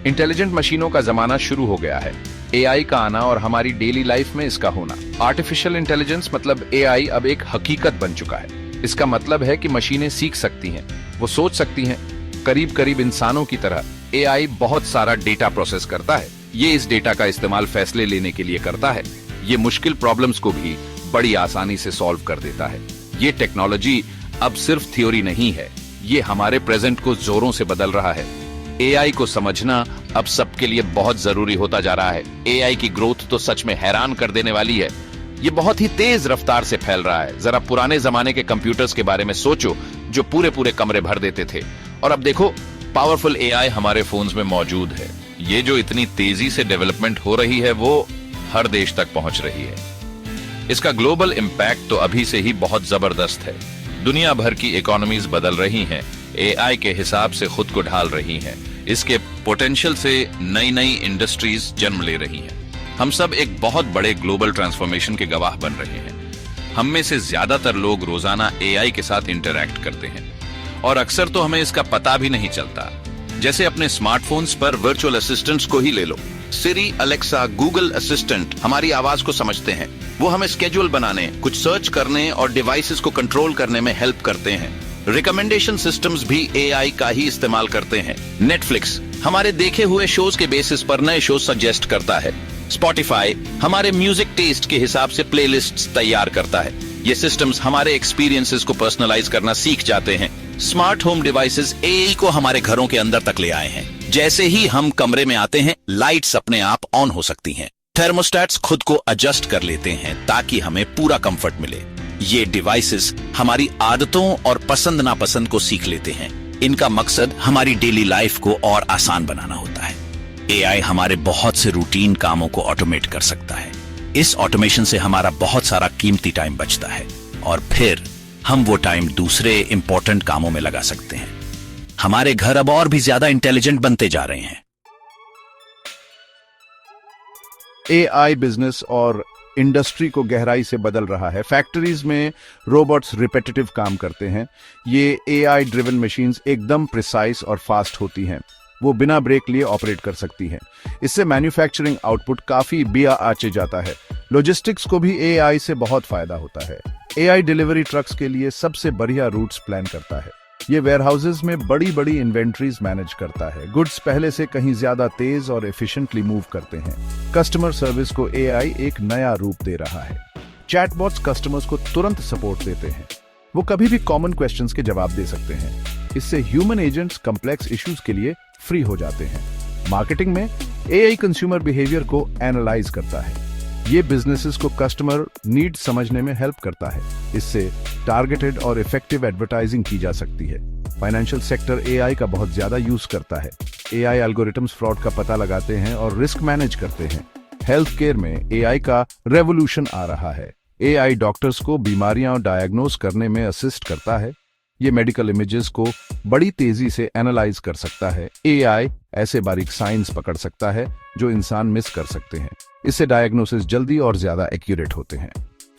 Intelligent मशीनों का जमाना शुरू हो गया है। एआई का आना और हमारी डेली लाइफ में इसका होना। आर्टिफिशियल इंटेलिजेंस मतलब एआई अब एक हकीकत बन चुका है। इसका मतलब है कि मशीनें सीख सकती हैं, वो सोच सकती हैं, करीब करीब इंसानों की तरह। एआई बहुत सारा डेटा प्रोसेस करता है। ये इस डेटा का इस्तेमाल फैसले लेने के लिए करता है। ये मुश्किल प्रॉब्लम्स को भी बड़ी आसानी से सॉल्व कर देता है। ये टेक्नोलॉजी अब सिर्फ थ्योरी नहीं है, ये हमारे प्रेजेंट को जोरों से बदल रहा है। एआई को समझना अब सबके लिए बहुत जरूरी होता जा रहा है। एआई की ग्रोथ तो सच में हैरान कर देने वाली है। ये बहुत ही तेज रफ्तार से फैल रहा है। जरा पुराने जमाने के कंप्यूटर्स के बारे में सोचो, जो पूरे पूरे कमरे भर देते थे, और अब देखो पावरफुल एआई हमारे फोन्स में मौजूद है। ये जो इतनी तेजी से डेवलपमेंट हो रही है वो हर देश तक पहुंच रही है। इसका ग्लोबल इंपैक्ट तो अभी से ही बहुत जबरदस्त है। दुनिया भर की इकोनॉमीज बदल रही हैं, एआई के हिसाब से खुद को ढाल रही हैं। इसके पोटेंशियल से नई नई इंडस्ट्रीज जन्म ले रही हैं। हम सब एक बहुत बड़े ग्लोबल ट्रांसफॉर्मेशन के गवाह बन रहे हैं। हम में से ज्यादातर लोग रोजाना एआई के साथ इंटरैक्ट करते हैं और अक्सर तो हमें इसका पता भी नहीं चलता। जैसे अपने स्मार्टफोन्स पर वर्चुअल असिस्टेंट्स को ही ले लो। सिरी, अलेक्सा, गूगल असिस्टेंट हमारी आवाज को समझते हैं। वो हमें स्केड्यूल बनाने, कुछ सर्च करने और डिवाइसेस को कंट्रोल करने में हेल्प करते हैं। रिकमेंडेशन सिस्टम्स भी एआई का ही इस्तेमाल करते हैं। नेटफ्लिक्स हमारे देखे हुए शोज के बेसिस पर नए शो सजेस्ट करता है। स्पॉटिफाई हमारे म्यूजिक टेस्ट के हिसाब से प्लेलिस्ट्स तैयार करता है। ये सिस्टम्स हमारे एक्सपीरियंसेस को पर्सनलाइज करना सीख जाते हैं। स्मार्ट होम डिवाइसेस एआई को हमारे घरों के अंदर तक ले आए हैं। जैसे ही हम कमरे में आते हैं, लाइट्स अपने आप ऑन हो सकती हैं। थर्मोस्टेट्स खुद को एडजस्ट कर लेते हैं ताकि हमें पूरा कंफर्ट मिले। ये डिवाइसेस हमारी आदतों और पसंद नापसंद को सीख लेते हैं। इनका मकसद हमारी डेली लाइफ को और आसान बनाना होता है। एआई हमारे बहुत से रूटीन कामों को ऑटोमेट कर सकता है। इस ऑटोमेशन से हमारा बहुत सारा कीमती टाइम बचता है और फिर हम वो टाइम दूसरे इंपॉर्टेंट कामों में लगा सकते हैं। हमारे घर अब और भी ज्यादा इंटेलिजेंट बनते जा रहे हैं। एआई बिजनेस और इंडस्ट्री को गहराई से बदल रहा है। फैक्ट्रीज में रोबोट्स रिपेटिटिव काम करते हैं। ये एआई ड्रिवन मशीन्स एकदम प्रिसाइज और फास्ट होती हैं। वो बिना ब्रेक लिए ऑपरेट कर सकती हैं। इससे मैन्युफैक्चरिंग आउटपुट काफी बिया आचे जाता है। लॉजिस्टिक्स को भी एआई से बहुत फायदा होता है। एआई डिलीवरी ट्रक्स के लिए सबसे बढ़िया रूट्स प्लान करता है। ये वेयरहाउसेज में बड़ी बड़ी इन्वेंट्रीज मैनेज करता है। गुड्स पहले से कहीं ज्यादा तेज और एफिशिएंटली मूव करते हैं। कस्टमर सर्विस को एआई एक नया रूप दे रहा है। चैटबॉट्स कस्टमर्स को तुरंत सपोर्ट देते हैं। वो कभी भी कॉमन क्वेश्चंस के जवाब दे सकते हैं। इससे ह्यूमन एजेंट्स कॉम्प्लेक्स इश्यूज के लिए फ्री हो जाते हैं। मार्केटिंग में एआई कंज्यूमर बिहेवियर को एनालाइज करता है। ये बिजनेसेस को कस्टमर नीड समझने में हेल्प करता है। इससे टारगेटेड और इफेक्टिव एडवर्टाइजिंग की जा सकती है। फाइनेंशियल सेक्टर एआई का बहुत ज्यादा यूज करता है। एआई एल्गोरिथम्स फ्रॉड का पता लगाते हैं और रिस्क मैनेज करते हैं। हेल्थ केयर में एआई का रेवोल्यूशन आ रहा है। एआई डॉक्टर्स को बीमारियां डायग्नोज करने में असिस्ट करता है। ये मेडिकल इमेजेस को बड़ी तेजी से एनालाइज कर सकता है। एआई ऐसे बारीक साइंस पकड़ सकता है जो इंसान मिस कर सकते हैं। इससे डायग्नोसिस जल्दी और ज्यादा एक्यूरेट होते हैं।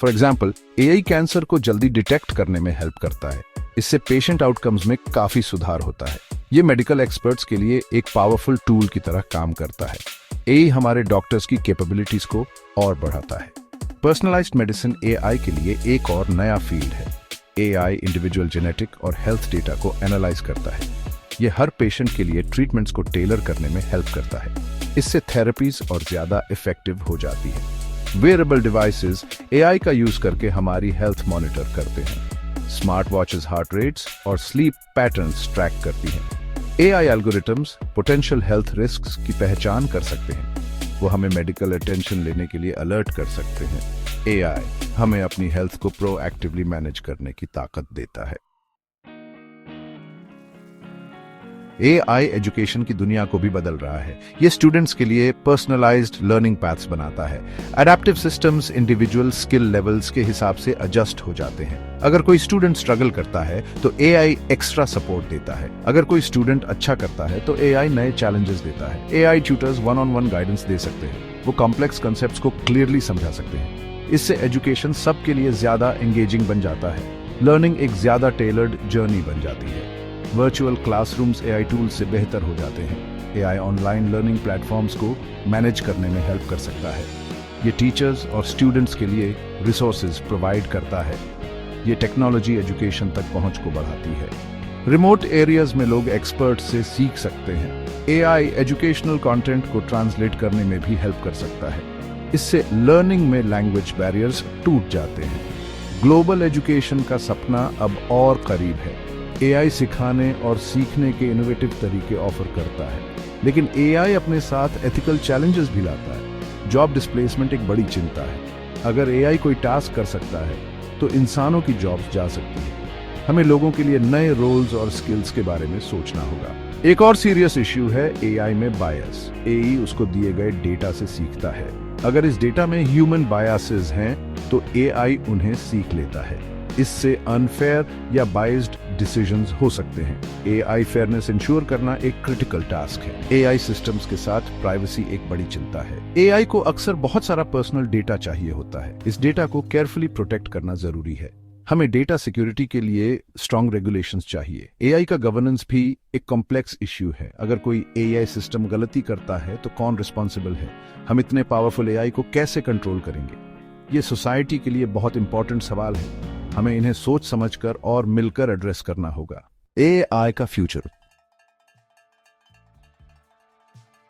फॉर एग्जांपल, एआई कैंसर को जल्दी डिटेक्ट करने में हेल्प करता है। इससे पेशेंट आउटकम्स में काफी सुधार होता है। ये मेडिकल एक्सपर्ट्स के लिए एक पावरफुल टूल की तरह काम करता है। एआई हमारे डॉक्टर्स की कैपेबिलिटीज को और बढ़ाता है। पर्सनलाइज्ड मेडिसिन एआई के लिए एक और नया फील्ड है। एआई इंडिविजुअल जेनेटिक और हेल्थ डेटा को एनालाइज करता है। ये हर पेशेंट के लिए ट्रीटमेंट्स को टेलर करने में हेल्प करता है। इससे थेरेपीज और ज्यादा इफेक्टिव हो जाती है। वेयरेबल डिवाइसेस एआई का यूज करके हमारी हेल्थ मॉनिटर करते हैं। स्मार्ट वॉचेस हार्ट रेट्स और स्लीप पैटर्न्स ट्रैक करती हैं। AI algorithms potential health risks की पहचान कर सकते हैं। वो हमें मेडिकल अटेंशन लेने के लिए अलर्ट कर सकते हैं। एआई हमें अपनी हेल्थ को प्रोएक्टिवली मैनेज करने की ताकत देता है। एआई एजुकेशन की दुनिया को भी बदल रहा है। ये स्टूडेंट्स के लिए पर्सनलाइज्ड लर्निंग पैथ्स बनाता है। Adaptive systems individual skill levels के हिसाब से एडजस्ट हो जाते हैं। अगर कोई स्टूडेंट स्ट्रगल करता है तो एआई एक्स्ट्रा सपोर्ट देता है। अगर कोई स्टूडेंट अच्छा करता है तो एआई नए चैलेंजेस देता है। एआई ट्यूटर्स वन-ऑन-वन गाइडेंस दे सकते हैं। वो कॉम्प्लेक्स कॉन्सेप्ट्स को क्लियरली समझा सकते हैं। इससे एजुकेशन सबके लिए ज्यादा एंगेजिंग बन जाता है। लर्निंग एक ज्यादा टेलर्ड जर्नी बन जाती है। वर्चुअल क्लासरूम्स एआई टूल्स से बेहतर हो जाते हैं। AI ऑनलाइन लर्निंग प्लेटफॉर्म्स को मैनेज करने में हेल्प कर सकता है। ये टीचर्स और स्टूडेंट्स के लिए रिसोर्सेज प्रोवाइड करता है। ये टेक्नोलॉजी एजुकेशन तक पहुंच को बढ़ाती है। रिमोट एरियाज में लोग एक्सपर्ट से सीख सकते हैं। AI एजुकेशनल कंटेंट को ट्रांसलेट करने में भी हेल्प कर सकता है। इससे लर्निंग में लैंग्वेज बैरियर्स टूट जाते हैं। ग्लोबल एजुकेशन का सपना अब और करीब है। AI सिखाने और सीखने के इनोवेटिव तरीके ऑफर करता है, लेकिन AI अपने साथ एथिकल चैलेंजेस भी लाता है। जॉब डिस्प्लेसमेंट एक बड़ी चिंता है। अगर AI कोई टास्क कर सकता है तो इंसानों की जॉब्स जा सकती है। हमें लोगों के लिए नए रोल्स और स्किल्स के बारे में सोचना होगा। एक और सीरियस इश्यू है AI में बायस। AI उसको दिए गए डेटा से सीखता है। अगर इस डेटा में ह्यूमन बायसेस हैं तो AI उन्हें सीख लेता है। इससे अनफेयर या बायस्ड डिसीजंस हो सकते हैं। AI फेयरनेस इंश्योर करना एक क्रिटिकल टास्क है। AI सिस्टम्स के साथ प्राइवेसी एक बड़ी चिंता है। AI को अक्सर बहुत सारा पर्सनल डेटा चाहिए होता है। इस डेटा को केयरफुली प्रोटेक्ट करना जरूरी है। हमें डेटा सिक्योरिटी के लिए स्ट्रॉन्ग रेगुलेशंस चाहिए। AI का गवर्नेंस भी एक कॉम्प्लेक्स इश्यू है। अगर कोई AI सिस्टम गलती करता है तो कौन रिस्पॉन्सिबल है? हम इतने पावरफुल AI को कैसे कंट्रोल करेंगे? ये सोसाइटी के लिए बहुत इंपॉर्टेंट सवाल है। हमें इन्हें सोच समझकर और मिलकर एड्रेस करना होगा। AI का फ्यूचर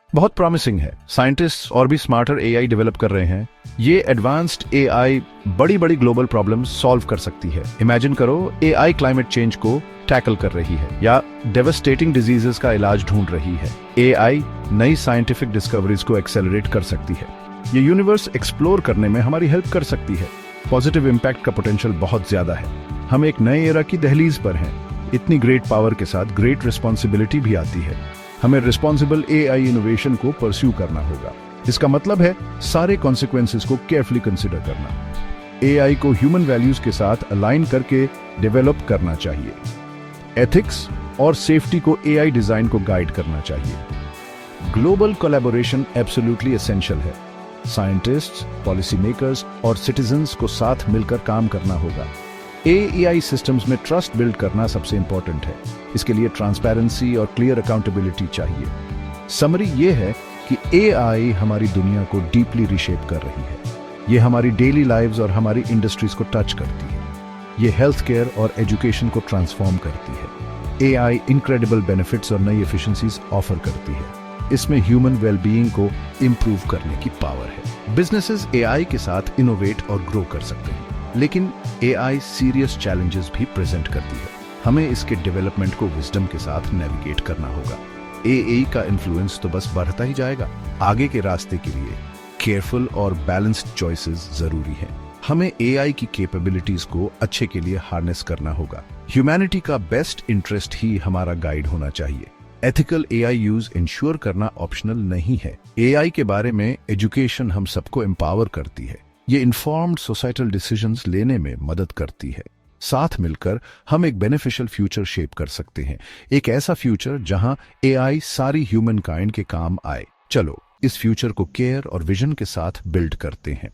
बहुत प्रॉमिसिंग है। साइंटिस्ट्स और भी स्मार्टर AI डेवलप कर रहे हैं। ये एडवांस्ड AI बड़ी बड़ी ग्लोबल प्रॉब्लम्स सॉल्व कर सकती है। इमेजिन करो AI क्लाइमेट चेंज को टैकल कर रही है या डेवास्टेटिंग डिजीजेस का इलाज ढूंढ रही है। AI नई साइंटिफिक डिस्कवरीज को एक्सेलरेट कर सकती है। ये यूनिवर्स एक्सप्लोर करने में हमारी हेल्प कर सकती है। पॉजिटिव इम्पैक्ट का पोटेंशियल बहुत ज्यादा है। हम एक नए एरा की दहलीज पर हैं। इतनी ग्रेट पावर के साथ ग्रेट रिस्पॉन्सिबिलिटी भी आती है। हमें रिस्पॉन्सिबल AI इनोवेशन को परस्यू करना होगा। इसका मतलब है सारे कॉन्सिक्वेंसेस को केयरफुली कंसिडर करना। AI को ह्यूमन वैल्यूज के साथ अलाइन करके डेवलप करना चाहिए। एथिक्स और सेफ्टी को AI डिजाइन को गाइड करना चाहिए। ग्लोबल कोलैबोरेशन एब्सोल्युटली एसेंशियल है। साइंटिस्ट्स, पॉलिसी मेकर्स और सिटीजन्स को साथ मिलकर काम करना होगा। AI सिस्टम्स में ट्रस्ट बिल्ड करना सबसे इंपॉर्टेंट है। इसके लिए ट्रांसपेरेंसी और क्लियर अकाउंटेबिलिटी चाहिए। समरी ये है कि AI हमारी दुनिया को डीपली रिशेप कर रही है। ये हमारी डेली लाइव्स और हमारी इंडस्ट्रीज को टच करती है। ये हेल्थ केयर और एजुकेशन को ट्रांसफॉर्म करती है। AI इनक्रेडिबल बेनिफिट्स और नई एफिशिएंसीज ऑफर करती है। इसमें ह्यूमन वेलबीइंग को इंप्रूव करने की पावर है। बिजनेसेस AI के साथ इनोवेट और ग्रो कर सकते हैं, लेकिन AI सीरियस चैलेंजेस भी प्रेजेंट करती है। हमें इसके डेवलपमेंट को विजडम के साथ नेविगेट करना होगा। AI का इन्फ्लुएंस तो बस बढ़ता ही जाएगा। आगे के रास्ते के लिए केयरफुल और बैलेंस्ड चॉइसेस जरूरी हैं। हमें AI की कैपेबिलिटीज को अच्छे के लिए हार्नेस करना होगा। ह्यूमैनिटी का बेस्ट इंटरेस्ट ही हमारा गाइड होना चाहिए। एथिकल AI यूज इंश्योर करना ऑप्शनल नहीं है। AI के बारे में एजुकेशन हम सबको एम्पावर करती है। ये इन्फॉर्म्ड सोसाइटल डिसीजंस लेने में मदद करती है। साथ मिलकर हम एक बेनिफिशियल फ्यूचर शेप कर सकते हैं। एक ऐसा फ्यूचर जहां AI सारी ह्यूमन काइंड के काम आए। चलो इस फ्यूचर को केयर और विजन के साथ बिल्ड करते हैं।